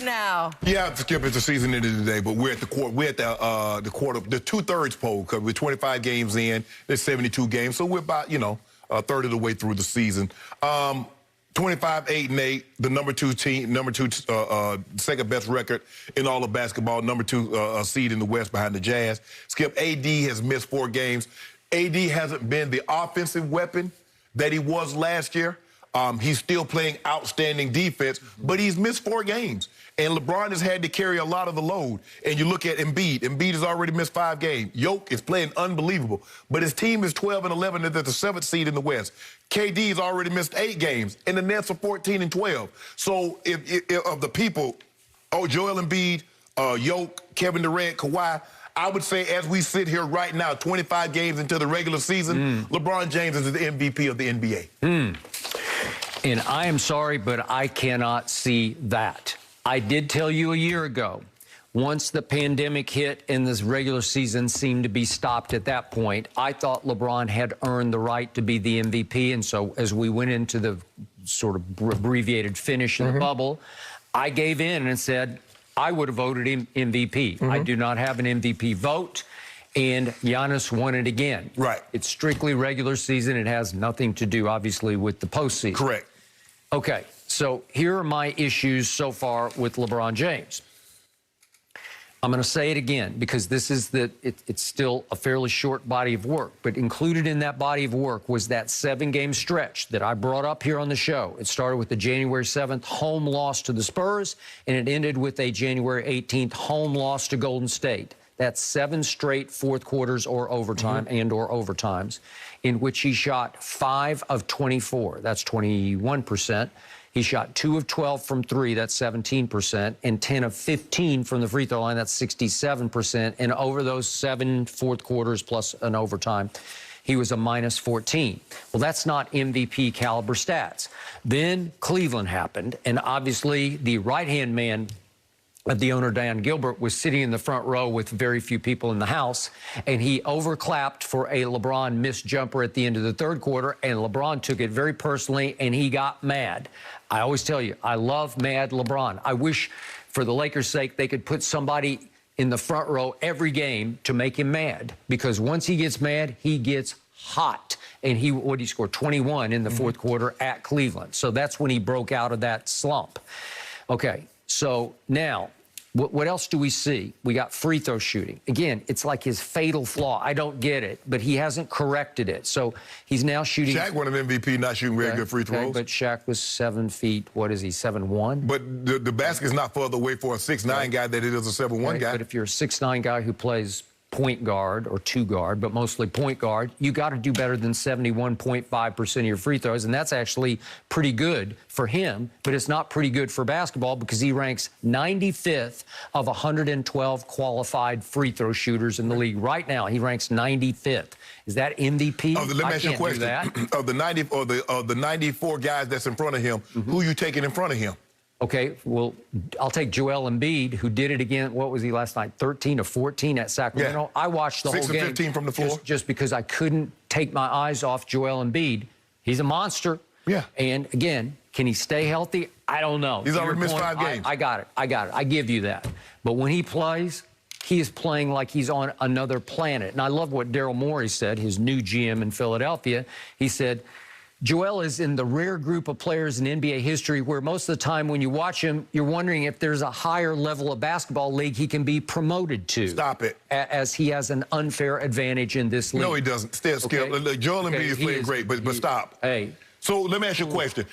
right now. Yeah, Skip, it's the season ended today, but we're at the quarter. We're at the quarter, the 2/3 poll, because we're 25 games in. There's 72 games, so we're about a third of the way through the season. 25-8-8, the number two team, second best record in all of basketball, number two seed in the West behind the Jazz. Skip, AD has missed 4 games. AD hasn't been the offensive weapon that he was last year. He's still playing outstanding defense, but he's missed 4 games. And LeBron has had to carry a lot of the load. And you look at Embiid. Embiid has already missed 5 games. Jokic is playing unbelievable. But his team is 12-11, and they're the 7th seed in the West. KD has already missed 8 games, and the Nets are 14-12. So if of the people, Joel Embiid, Jokic, Kevin Durant, Kawhi, I would say as we sit here right now, 25 games into the regular season, LeBron James is the MVP of the NBA. And I am sorry, but I cannot see that. I did tell you a year ago, once the pandemic hit and this regular season seemed to be stopped at that point, I thought LeBron had earned the right to be the MVP. And so as we went into the sort of abbreviated finish in the bubble, I gave in and said I would have voted him MVP. I do not have an MVP vote. And Giannis won it again. Right. It's strictly regular season. It has nothing to do, obviously, with the postseason. Correct. Okay, so here are my issues so far with LeBron James. I'm going to say it again because this is it's still a fairly short body of work, but included in that body of work was that 7-game stretch that I brought up here on the show. It started with the January 7th home loss to the Spurs, and it ended with a January 18th home loss to Golden State. That's 7 straight fourth quarters or overtime or overtimes in which he shot 5 of 24. That's 21%. He shot 2 of 12 from 3. That's 17%. And 10 of 15 from the free throw line. That's 67%. And over those 7 fourth quarters plus an overtime, he was a -14. Well, that's not MVP caliber stats. Then Cleveland happened. And obviously the right-hand man the owner, Dan Gilbert, was sitting in the front row with very few people in the house, and he overclapped for a LeBron missed jumper at the end of the third quarter, and LeBron took it very personally, and he got mad. I always tell you, I love mad LeBron. I wish, for the Lakers' sake, they could put somebody in the front row every game to make him mad, because once he gets mad, he gets hot. And he scored 21 in the fourth quarter at Cleveland. So that's when he broke out of that slump. Okay. So now, what else do we see? We got free throw shooting. Again, it's like his fatal flaw. I don't get it, but he hasn't corrected it. So he's now shooting. Shaq won an MVP, not shooting very good free throws. But Shaq was 7 feet, what is he, 7'1"? But the basket's not further away for a 6'9" guy than it is a 7'1" guy. But if you're a 6'9" guy who plays point guard or 2 guard, but mostly point guard, you got to do better than 71.5% of your free throws, and that's actually pretty good for him, but it's not pretty good for basketball because he ranks 95th of 112 qualified free throw shooters in the league. Right now, he ranks 95th. Is that MVP? Let me ask you a question. Of the 94 guys that's in front of him, who are you taking in front of him? Okay, well, I'll take Joel Embiid, who did it again. What was he last night? 13 of 14 at Sacramento. Yeah. I watched the whole game. 6 of 15 from the floor. Just because I couldn't take my eyes off Joel Embiid. He's a monster. Yeah. And again, can he stay healthy? I don't know. He's already missed 5 games. I got it. I give you that. But when he plays, he is playing like he's on another planet. And I love what Daryl Morey said, his new GM in Philadelphia. He said, Joel is in the rare group of players in NBA history where most of the time when you watch him, you're wondering if there's a higher level of basketball league he can be promoted to. Stop it. As he has an unfair advantage in this league. No, he doesn't. Skip. Look, Joel Embiid is playing great, but stop. Hey. So let me ask you a question.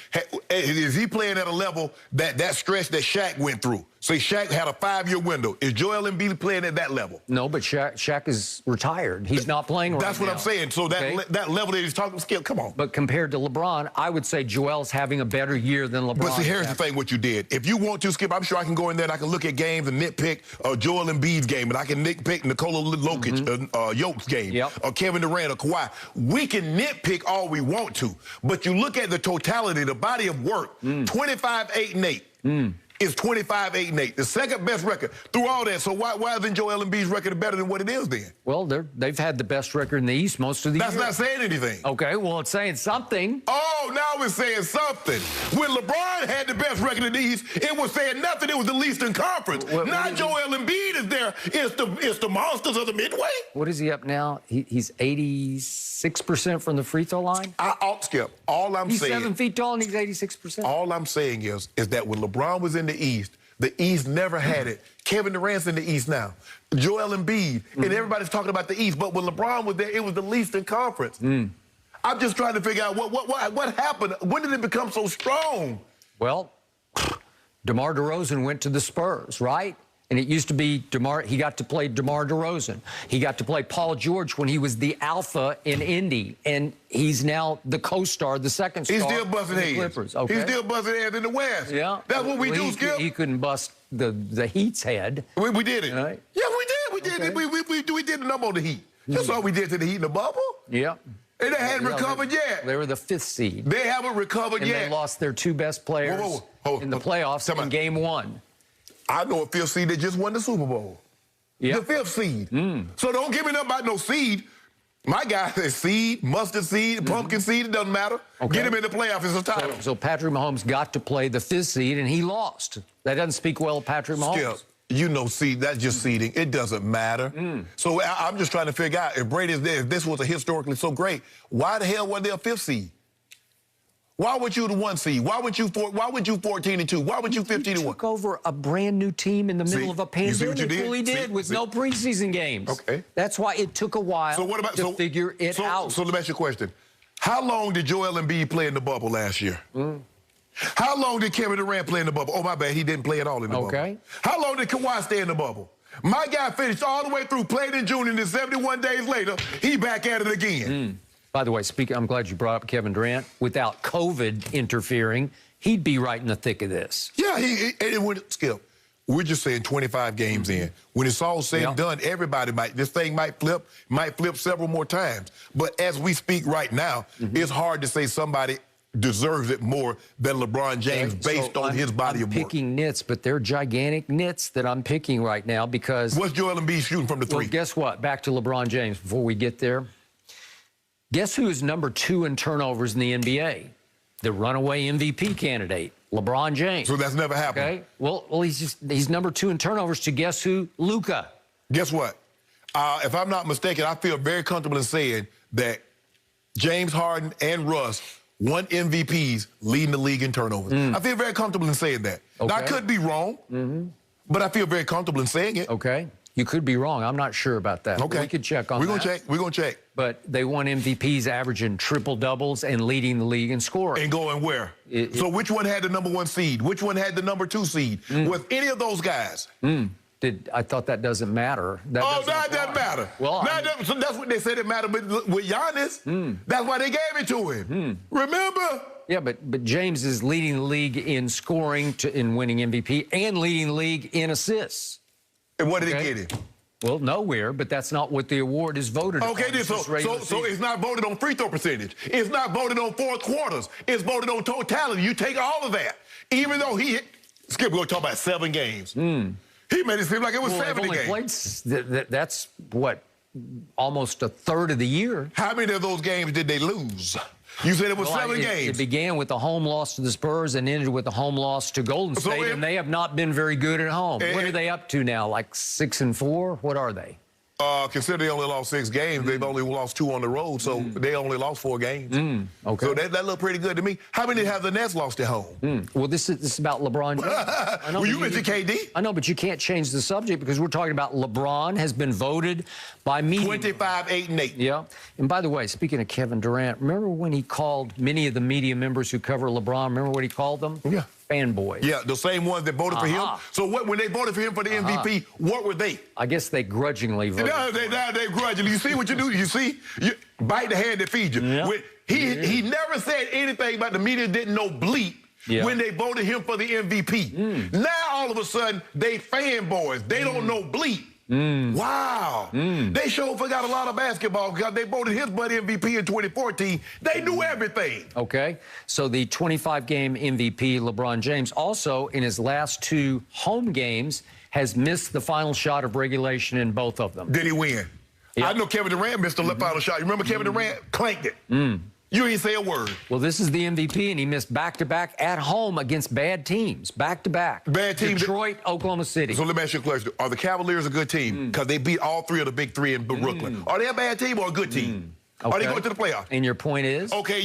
Is he playing at a level that stretch that Shaq went through? So Shaq had a 5-year window. Is Joel Embiid playing at that level? No, but Shaq is retired. He's not playing right now. That's what I'm saying. So that level that he's talking, Skip, come on. But compared to LeBron, I would say Joel's having a better year than LeBron. But see, here's the thing, what you did. If you want to, Skip, I'm sure I can go in there and I can look at games and nitpick Joel Embiid's game, and I can nitpick Nikola Jokic's game, or Kevin Durant or Kawhi. We can nitpick all we want to, but you look at the totality, the body of work, 25-8-8. is 25-8-8, the second best record through all that. So why isn't Joel Embiid's record better than what it is then? Well, they've had the best record in the East most of the year. That's not saying anything. Okay, well, it's saying something. Oh, now it's saying something. When LeBron had the best record in the East, it was saying nothing. It was the least in conference. Now Joel Embiid is there. It's the monsters of the Midway. What is he up now? He's 86% from the free throw line? I'll skip. All I'm He's saying. 7 feet tall and he's 86%. All I'm saying is that when LeBron was in the East never had it. Kevin Durant's in the East now. Joel Embiid, and everybody's talking about the East, but when LeBron was there, it was the least in conference. I'm just trying to figure out what happened. When did it become so strong? Well, DeMar DeRozan went to the Spurs, right? And it used to be he got to play DeMar DeRozan. He got to play Paul George when he was the alpha in Indy. And he's now the co-star, the second star. He's still busting heads. Clippers. Okay. He's still busting heads in the West. Yeah. That's what we do, Skip. He couldn't bust the Heat's head. We did it. Right. Yeah, we did. We did the number on the Heat. Just what we did to the Heat in the bubble. Yeah. And they hadn't recovered yet. They were the 5th seed. They haven't recovered and yet. They lost their 2 best players in the playoffs in Game 1. I know a 5th seed that just won the Super Bowl. Yep. The 5th seed. So don't give me nothing about no seed. My guy says seed, mustard seed, pumpkin seed, it doesn't matter. Okay. Get him in the playoffs, it's a title. So Patrick Mahomes got to play the 5th seed, and he lost. That doesn't speak well of Patrick Mahomes. Skip, you know seed, that's just seeding. It doesn't matter. So I'm just trying to figure out, if Brady's there, if this was historically so great, why the hell wasn't there a 5th seed? Why would you the 1 seed? Why would you 14-2? Why would you 15-1? He took over a brand new team in the middle of a pandemic. You see what you did? Well, he did with no preseason games. Okay. That's why it took a while to figure it out. So let me ask you a question. How long did Joel Embiid play in the bubble last year? How long did Kevin Durant play in the bubble? Oh, my bad, he didn't play at all in the bubble. How long did Kawhi stay in the bubble? My guy finished all the way through, played in June, and then 71 days later, he back at it again. By the way, I'm glad you brought up Kevin Durant. Without COVID interfering, he'd be right in the thick of this. Yeah, Skip, we're just saying 25 games in. When it's all said and done, this thing might flip several more times. But as we speak right now, it's hard to say somebody deserves it more than LeBron James based on his body of work. I'm picking nits, but they're gigantic nits that I'm picking right now because... What's Joel Embiid shooting from the 3? Well, guess what? Back to LeBron James before we get there. Guess who is number 2 in turnovers in the NBA? The runaway MVP candidate, LeBron James. So that's never happened. Okay. Well, he's number 2 in turnovers to guess who? Luka. Guess what? If I'm not mistaken, I feel very comfortable in saying that James Harden and Russ won MVPs leading the league in turnovers. I feel very comfortable in saying that. Now, I could be wrong, but I feel very comfortable in saying it. Okay. You could be wrong. I'm not sure about that. Okay. We could check on that. We're going to check. But they won MVPs averaging triple-doubles and leading the league in scoring. And going where? So which one had the number 1 seed? Which one had the number 2 seed? Was any of those guys? I thought that doesn't matter. That doesn't matter. Well, so that's what they said it mattered with Giannis. That's why they gave it to him. Remember? Yeah, but James is leading the league in scoring in winning MVP and leading the league in assists. And what did it get him? Well, nowhere, but that's not what the award is voted on. Okay, so it's not voted on free throw percentage. It's not voted on fourth quarters. It's voted on totality. You take all of that. Even though Skip, we're going to talk about 7 games. He made it seem like it was 70 games. That's what, almost a third of the year. How many of those games did they lose? You said it was 7 games. It began with a home loss to the Spurs and ended with a home loss to Golden State, and they have not been very good at home. What are they up to now, like 6-4? What are they? Consider they only lost 6 games. They've only lost 2 on the road, so they only lost 4 games. Okay. So that looked pretty good to me. How many have the Nets lost at home? Well, this is about LeBron James. Well, you mentioned KD. I know, but you can't change the subject because we're talking about LeBron has been voted by media. 25-8-8. Yeah. And by the way, speaking of Kevin Durant, remember when he called many of the media members who cover LeBron, remember what he called them? Yeah. Fanboys. Yeah, the same ones that voted for him. So when they voted for him for the MVP, what were they? I guess they grudgingly voted. No, they grudgingly. You see what you do? You see? You bite the hand that feeds you. Yeah. He never said anything about the media didn't know bleep when they voted him for the MVP. Now, all of a sudden, they fanboys. They don't know bleep. Wow. They sure forgot a lot of basketball because they voted his buddy MVP in 2014. They knew everything. Okay. So the 25-game MVP, LeBron James, also in his last 2 home games has missed the final shot of regulation in both of them. Did he win? Yep. I know Kevin Durant missed the final shot. You remember Kevin Durant clanked it? You ain't say a word. Well, this is the MVP, and he missed back-to-back at home against bad teams. Back-to-back. Bad teams. Detroit, Oklahoma City. So let me ask you a question. Are the Cavaliers a good team? Because they beat all 3 of the big 3 in Brooklyn. Are they a bad team or a good team? Okay. Are they going to the playoffs? And your point is? Okay,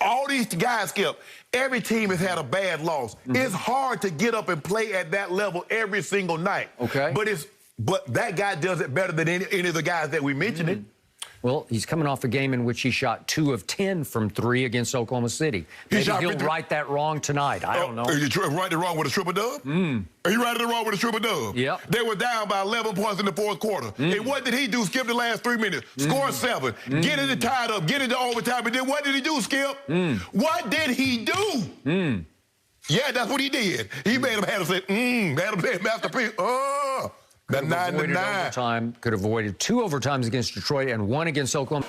all these guys, Skip, every team has had a bad loss. It's hard to get up and play at that level every single night. Okay. But that guy does it better than any of the guys that we mentioned. Well, he's coming off a game in which he shot 2 of 10 from 3 against Oklahoma City. Maybe he'll right that wrong tonight. I don't know. Are you right it wrong with a triple-dub? Are you right it wrong with a triple-dub? Yep. They were down by 11 points in the 4th quarter. And what did he do? Skip the last 3 minutes. Score 7. Get it tied up. Get into overtime. And then what did he do, Skip? What did he do? Yeah, that's what he did. He made him have to say, made him say masterpiece. That 9-9. Overtime, could have avoided 2 overtimes against Detroit and 1 against Oklahoma.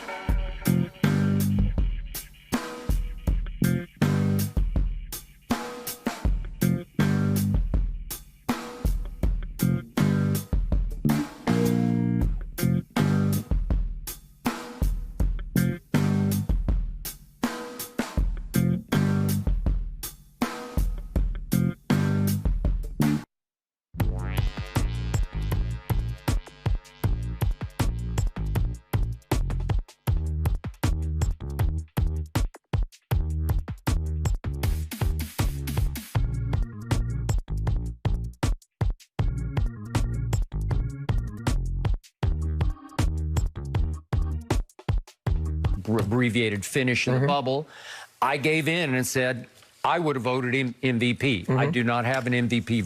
Abbreviated finish in the bubble. I gave in and said I would have voted him MVP. I do not have an MVP vote.